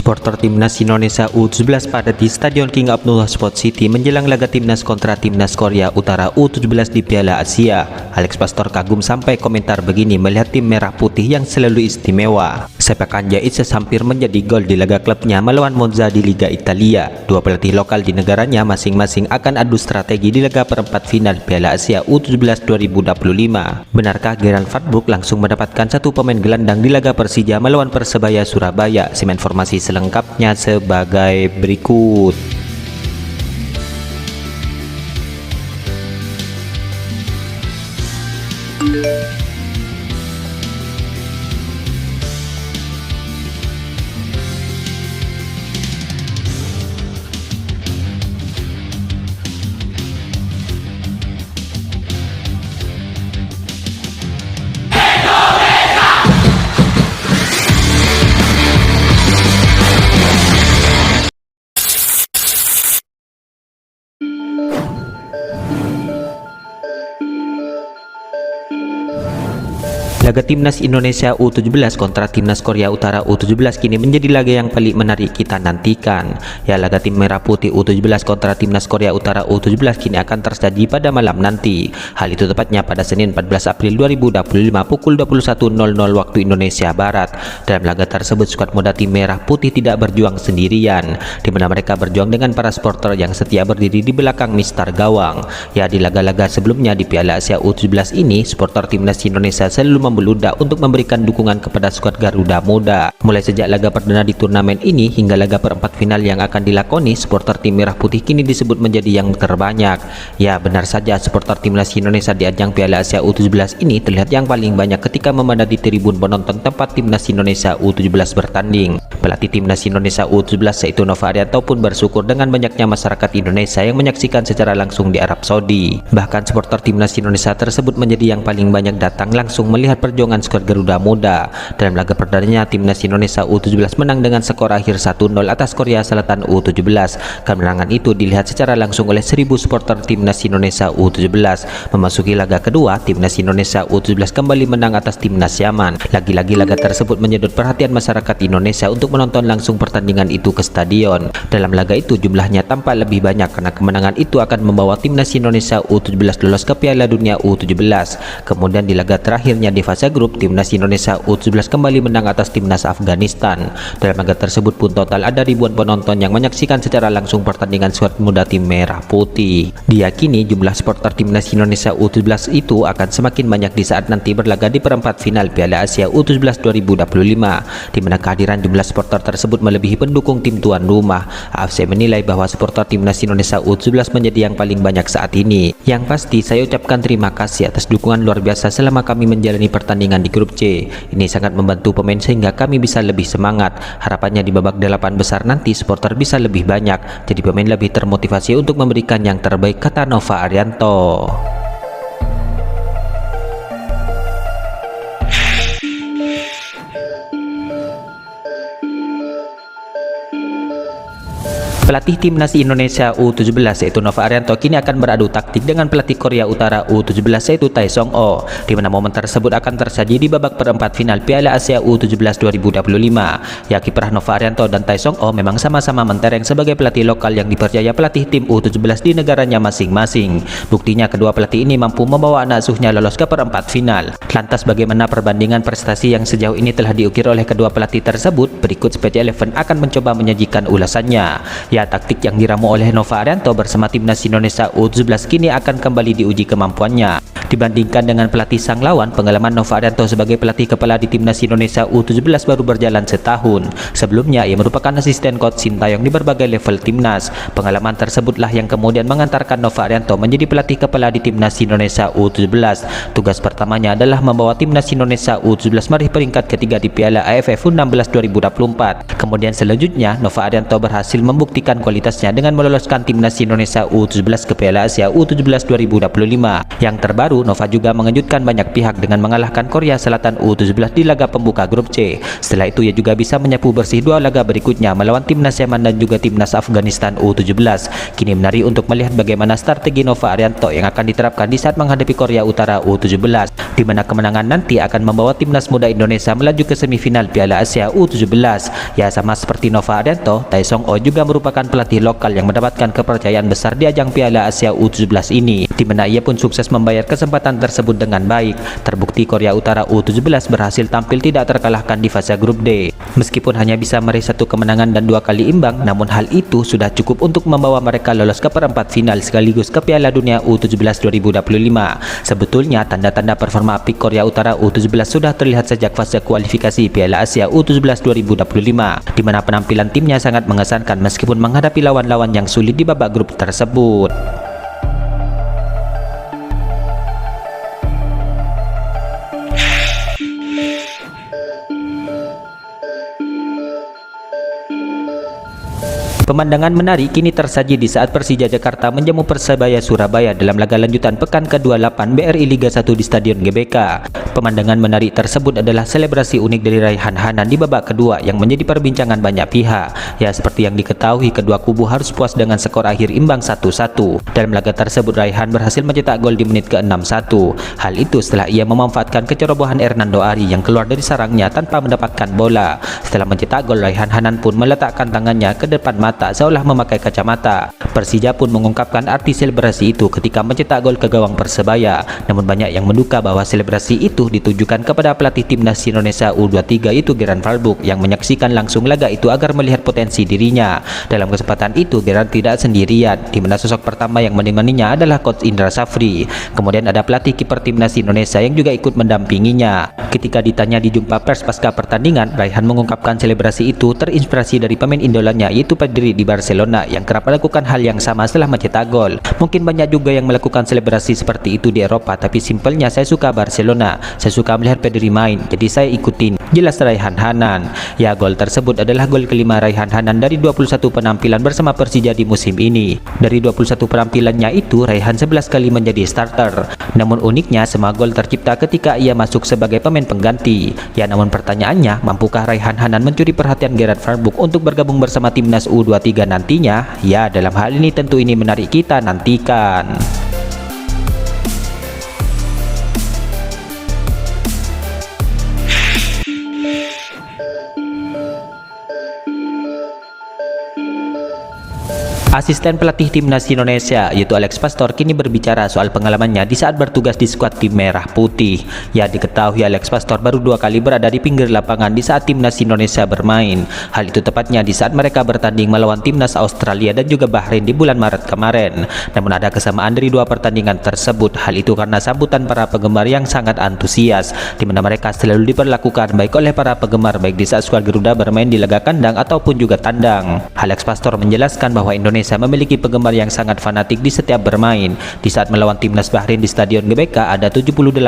Supporter Timnas Indonesia U17 pada di Stadion King Abdullah Sport City menjelang laga Timnas kontra Timnas Korea Utara U17 di Piala Asia. Alex Pastor kagum sampai komentar begini melihat tim merah putih yang selalu istimewa. Sepakan Jaiz hampir menjadi gol di laga klubnya melawan Monza di Liga Italia. Dua pelatih lokal di negaranya masing-masing akan adu strategi di laga perempat final Piala Asia U17 2025. Benarkah Gerald Fatburg langsung mendapatkan satu pemain gelandang di laga Persija melawan Persebaya Surabaya? Simak informasi selengkapnya sebagai berikut. Laga Timnas Indonesia U17 kontra Timnas Korea Utara U17 kini menjadi laga yang paling menarik kita nantikan. Ya, laga tim merah putih U17 kontra Timnas Korea Utara U17 kini akan terjadi pada malam nanti. Hal itu tepatnya pada Senin 14 April 2025 pukul 21.00 waktu Indonesia Barat. Dalam laga tersebut skuad muda tim merah putih tidak berjuang sendirian, di mana mereka berjuang dengan para supporter yang setia berdiri di belakang Mister Gawang. Ya, di laga-laga sebelumnya di Piala Asia U17 ini, supporter Timnas Indonesia selalu meludak untuk memberikan dukungan kepada skuad Garuda Muda. Mulai sejak laga perdana di turnamen ini hingga laga perempat final yang akan dilakoni, supporter tim merah putih kini disebut menjadi yang terbanyak. Ya, benar saja, supporter Timnas Indonesia di ajang Piala Asia U17 ini terlihat yang paling banyak ketika memadati tribun penonton tempat Timnas Indonesia U17 bertanding. Pelatih Timnas Indonesia U17 yaitu Nova Arianto pun bersyukur dengan banyaknya masyarakat Indonesia yang menyaksikan secara langsung di Arab Saudi. Bahkan supporter Timnas Indonesia tersebut menjadi yang paling banyak datang langsung melihat perjuangan skuad Garuda Muda. Dalam laga perdananya, Timnas Indonesia U17 menang dengan skor akhir 1-0 atas Korea Selatan U17. Kemenangan itu dilihat secara langsung oleh 1000 supporter Timnas Indonesia U17. Memasuki laga kedua, Timnas Indonesia U17 kembali menang atas Timnas Yaman. Lagi-lagi laga tersebut menyedot perhatian masyarakat Indonesia untuk menonton langsung pertandingan itu ke stadion. Dalam laga itu jumlahnya tampak lebih banyak karena kemenangan itu akan membawa Timnas Indonesia U17 lolos ke Piala Dunia U17. Kemudian di laga terakhirnya di fase grup, Timnas Indonesia U17 kembali menang atas Timnas Afghanistan. Dalam laga tersebut pun total ada ribuan penonton yang menyaksikan secara langsung pertandingan skuad muda tim merah putih. Diyakini jumlah supporter Timnas Indonesia U17 itu akan semakin banyak di saat nanti berlaga di perempat final Piala Asia U17 2025, di mana kehadiran jumlah supporter tersebut melebihi pendukung tim tuan rumah. AFC menilai bahwa supporter Timnas Indonesia U17 menjadi yang paling banyak saat ini. Yang pasti saya ucapkan terima kasih atas dukungan luar biasa selama kami menjalani pertandingan di grup C. Ini sangat membantu pemain sehingga kami bisa lebih semangat. Harapannya di babak 8 besar nanti supporter bisa lebih banyak, jadi pemain lebih termotivasi untuk memberikan yang terbaik, kata Nova Arianto. Pelatih Timnas Indonesia U17 yaitu Nova Arianto kini akan beradu taktik dengan pelatih Korea Utara U17 yaitu Tae Song-oh, di mana momen tersebut akan tersaji di babak perempat final Piala Asia U17 2025. Ya, kiprah Nova Arianto dan Tae Song-oh memang sama-sama mentereng sebagai pelatih lokal yang dipercaya pelatih tim U17 di negaranya masing-masing. Buktinya kedua pelatih ini mampu membawa anak asuhnya lolos ke perempat final. Lantas bagaimana perbandingan prestasi yang sejauh ini telah diukir oleh kedua pelatih tersebut? Berikut Speed Eleven akan mencoba menyajikan ulasannya. Ya, taktik yang diramu oleh Nova Arianto bersama Timnas Indonesia U17 kini akan kembali diuji kemampuannya. Dibandingkan dengan pelatih sang lawan, pengalaman Nova Arianto sebagai pelatih kepala di Timnas Indonesia U17 baru berjalan setahun. Sebelumnya, ia merupakan asisten coach Sintayong di berbagai level timnas. Pengalaman tersebutlah yang kemudian mengantarkan Nova Arianto menjadi pelatih kepala di Timnas Indonesia U17. Tugas pertamanya adalah membawa Timnas Indonesia U17 meraih peringkat ketiga di Piala AFF U16 2024. Kemudian selanjutnya, Nova Arianto berhasil membuktikan membuktikan kualitasnya dengan meloloskan timnas Indonesia U17 ke Piala Asia U17 2025. Yang terbaru, Nova juga mengejutkan banyak pihak dengan mengalahkan Korea Selatan U17 di laga pembuka grup C. Setelah itu ia juga bisa menyapu bersih dua laga berikutnya melawan timnas Yaman dan juga timnas Afghanistan U17. Kini menarik untuk melihat bagaimana strategi Nova Arianto yang akan diterapkan di saat menghadapi Korea Utara U17, di mana kemenangan nanti akan membawa timnas muda Indonesia melaju ke semifinal Piala Asia U17. Ya, sama seperti Nova Arianto, Tae Song Oh juga merupakan pelatih lokal yang mendapatkan kepercayaan besar di ajang Piala Asia U17 ini, di mana ia pun sukses membayar kesempatan tersebut dengan baik. Terbukti Korea Utara U17 berhasil tampil tidak terkalahkan di fase grup D. Meskipun hanya bisa meraih 1 kemenangan dan 2 kali imbang, namun hal itu sudah cukup untuk membawa mereka lolos ke perempat final sekaligus ke Piala Dunia U17 2025. Sebetulnya tanda-tanda performa apik Korea Utara U17 sudah terlihat sejak fase kualifikasi Piala Asia U17 2025, di mana penampilan timnya sangat mengesankan meskipun menghadapi lawan-lawan yang sulit di babak grup tersebut. Pemandangan menarik kini tersaji di saat Persija Jakarta menjamu Persebaya Surabaya dalam laga lanjutan pekan ke-28 BRI Liga 1 di Stadion GBK. Pemandangan menarik tersebut adalah selebrasi unik dari Raihan Hanan di babak kedua yang menjadi perbincangan banyak pihak. Ya, seperti yang diketahui, kedua kubu harus puas dengan skor akhir imbang 1-1. Dalam laga tersebut Raihan berhasil mencetak gol di menit ke-61. Hal itu setelah ia memanfaatkan kecerobohan Hernando Ari yang keluar dari sarangnya tanpa mendapatkan bola. Setelah mencetak gol, Raihan Hanan pun meletakkan tangannya ke depan mata seolah memakai kacamata. Persija pun mengungkapkan arti selebrasi itu ketika mencetak gol ke gawang Persebaya. Namun banyak yang menduga bahwa selebrasi itu ditujukan kepada pelatih timnas Indonesia U23 itu Geran Valbuk yang menyaksikan langsung laga itu agar melihat potensi dirinya. Dalam kesempatan itu Geran tidak sendirian, di mana sosok pertama yang menemaninya adalah Coach Indra Safri. Kemudian ada pelatih kiper timnas Indonesia yang juga ikut mendampinginya. Ketika ditanya di jumpa pers pasca pertandingan, Raihan mengungkapkan selebrasi itu terinspirasi dari pemain idolanya yaitu Pedri di Barcelona yang kerap melakukan hal yang sama setelah mencetak gol. Mungkin banyak juga yang melakukan selebrasi seperti itu di Eropa, tapi simpelnya saya suka Barcelona, saya suka melihat Pedri main, jadi saya ikutin, jelas Raihan Hanan. Ya, gol tersebut adalah gol kelima Raihan Hanan dari 21 penampilan bersama Persija di musim ini. Dari 21 penampilannya itu, Raihan 11 kali menjadi starter. Namun uniknya, semua gol tercipta ketika ia masuk sebagai pemain pengganti. Ya, namun pertanyaannya, mampukah Raihan Hanan mencuri perhatian Gerard Verboek untuk bergabung bersama timnas U23 nantinya? Ya, dalam hal ini tentu ini menarik kita nantikan. Asisten pelatih timnas Indonesia yaitu Alex Pastor kini berbicara soal pengalamannya di saat bertugas di skuad tim merah putih. Ya, diketahui Alex Pastor baru 2 kali berada di pinggir lapangan di saat timnas Indonesia bermain. Hal itu tepatnya di saat mereka bertanding melawan timnas Australia dan juga Bahrain di bulan Maret kemarin. Namun ada kesamaan dari 2 pertandingan tersebut. Hal itu karena sambutan para penggemar yang sangat antusias, di mana mereka selalu diperlakukan baik oleh para penggemar baik di saat skuad Garuda bermain di laga kandang ataupun juga tandang. Alex Pastor menjelaskan bahwa Indonesia memiliki penggemar yang sangat fanatik di setiap bermain. Di saat melawan timnas Bahrain di Stadion GBK ada 78.000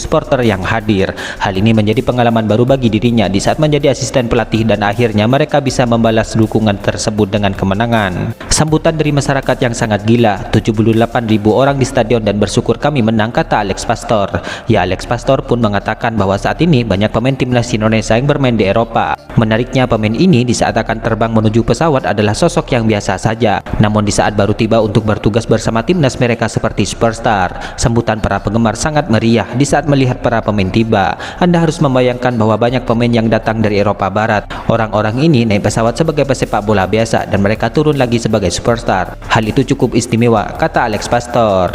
supporter yang hadir. Hal ini menjadi pengalaman baru bagi dirinya di saat menjadi asisten pelatih dan akhirnya mereka bisa membalas dukungan tersebut dengan kemenangan. Sambutan dari masyarakat yang sangat gila, 78.000 orang di stadion dan bersyukur kami menang, kata Alex Pastor. Ya, Alex Pastor pun mengatakan bahwa saat ini banyak pemain timnas Indonesia yang bermain di Eropa. Menariknya, pemain ini di saat akan terbang menuju pesawat adalah sosok yang biasa saja. Namun di saat baru tiba untuk bertugas bersama timnas mereka seperti superstar. Sambutan para penggemar sangat meriah di saat melihat para pemain tiba. Anda harus membayangkan bahwa banyak pemain yang datang dari Eropa Barat. Orang-orang ini naik pesawat sebagai pesepak bola biasa dan mereka turun lagi sebagai superstar. Hal itu cukup istimewa, kata Alex Pastor.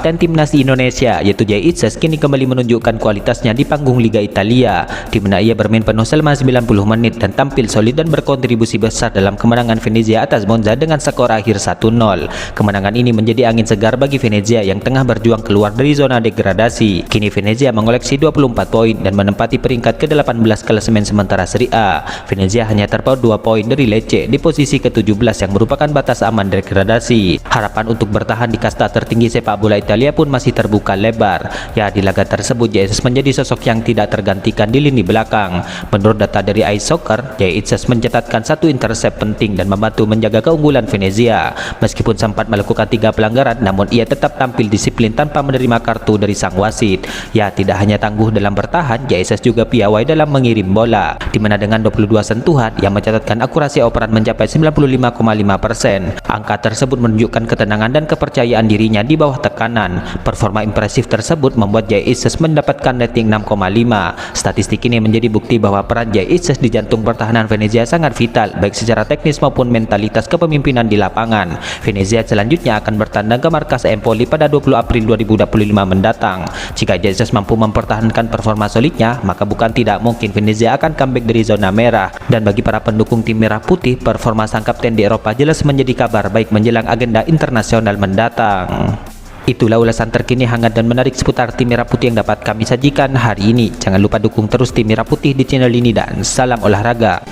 Kapten timnas Indonesia yaitu Jay Itzes kini kembali menunjukkan kualitasnya di panggung Liga Italia, di mana ia bermain penuh selama 90 menit dan tampil solid dan berkontribusi besar dalam kemenangan Venezia atas Monza dengan skor akhir 1-0. Kemenangan ini menjadi angin segar bagi Venezia yang tengah berjuang keluar dari zona degradasi. Kini Venezia mengoleksi 24 poin dan menempati peringkat ke-18 klasemen sementara Serie A. Venezia hanya terpaut 2 poin dari Lecce di posisi ke-17 yang merupakan batas aman degradasi. Harapan untuk bertahan di kasta tertinggi sepak bola Italia pun masih terbuka lebar. Ya, di laga tersebut Jay Itzes menjadi sosok yang tidak tergantikan di lini belakang. Menurut data dari iSoccer, Jay Itzes mencatatkan 1 intercept penting dan membantu menjaga keunggulan Venezia. Meskipun sempat melakukan 3 pelanggaran, namun ia tetap tampil disiplin tanpa menerima kartu dari sang wasit. Ya, tidak hanya tangguh dalam bertahan, Jay Itzes juga piawai dalam mengirim bola, di mana dengan 22 sentuhan yang mencatatkan akurasi operan mencapai 95,5%. Angka tersebut menunjukkan ketenangan dan kepercayaan dirinya di bawah tekanan. Performa impresif tersebut membuat Jay Itzes mendapatkan rating 6,5. Statistik ini menjadi bukti bahwa peran Jay Itzes di jantung pertahanan Venezia sangat vital, baik secara teknis maupun mentalitas kepemimpinan di lapangan. Venezia selanjutnya akan bertandang ke markas Empoli pada 20 April 2025 mendatang. Jika Jay Itzes mampu mempertahankan performa solidnya, maka bukan tidak mungkin Venezia akan comeback dari zona merah. Dan bagi para pendukung tim merah putih, performa sang kapten di Eropa jelas menjadi kabar baik menjelang agenda internasional mendatang. Itulah ulasan terkini hangat dan menarik seputar tim merah putih yang dapat kami sajikan hari ini. Jangan lupa dukung terus tim merah putih di channel ini dan salam olahraga.